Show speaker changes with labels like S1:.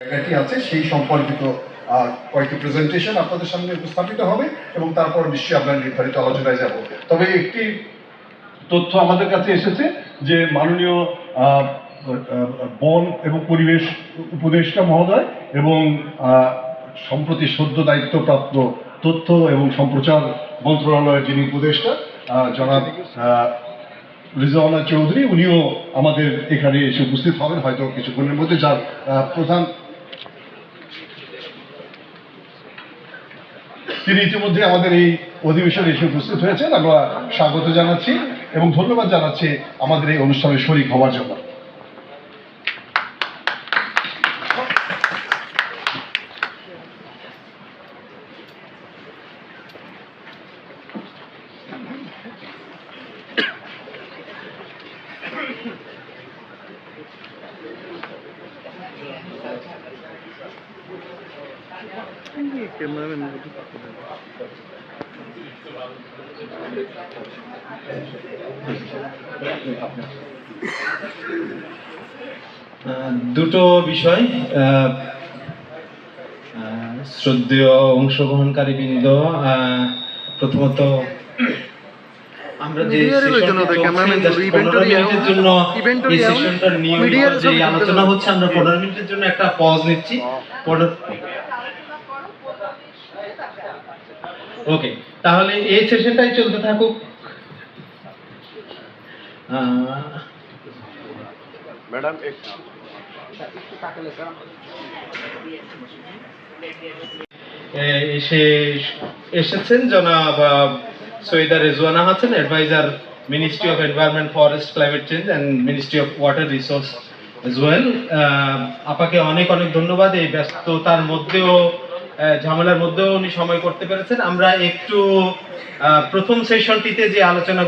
S1: জায়গাটি আছে সেই সম্পর্কিত কয়েকটি প্রেজেন্টেশন আপনাদের সামনে উপস্থাপিত হবে এবং তারপর নিশ্চয়ই আমরা নির্ধারিত আলোচনায় যাব। তবে একটি তথ্য আমাদের কাছে এসেছে যে মাননীয় বন এবং পরিবেশ উপদেষ্টা মহোদয় এবং সম্প্রতি সদ্য দায়িত্বপ্রাপ্ত তথ্য এবং সম্প্রচার মন্ত্রণালয়ের যিনি উপদেষ্টা জনাব রিজওয়ানা চৌধুরী, উনিও আমাদের এখানে এসে উপস্থিত হবেন হয়তো কিছুক্ষণের মধ্যে, যার প্রধান তিনি ইতিমধ্যে আমাদের এই অধিবেশনে এসে উপস্থিত হয়েছেন। আমরা স্বাগত জানাচ্ছি এবং ধন্যবাদ জানাচ্ছি আমাদের এই অনুষ্ঠানে শরীক হওয়ার জন্য।
S2: দুটো বিষয়, শ্রদ্ধেয় অংশগ্রহণকারী বৃন্দ, প্রথমত আমরা যে আলোচনা হচ্ছে আমরা 15 মিনিটের জন্য একটা পজ নিচ্ছি। ওকে, তাহলে এই সেশনটাই চলতে থাকুক। ম্যাডাম এসেছেন জনাব Syeda Rizwana Hasan, adviser ministry of environment, forest, climate change and ministry of water resource as well. আপাকে অনেক অনেক ধন্যবাদ, এই ব্যস্ততার মধ্যেও ঝামেলার মধ্যেও উনি সময় করতে পেরেছেন। আমরা একটু প্রথম সেশনটিতে যে আলোচনা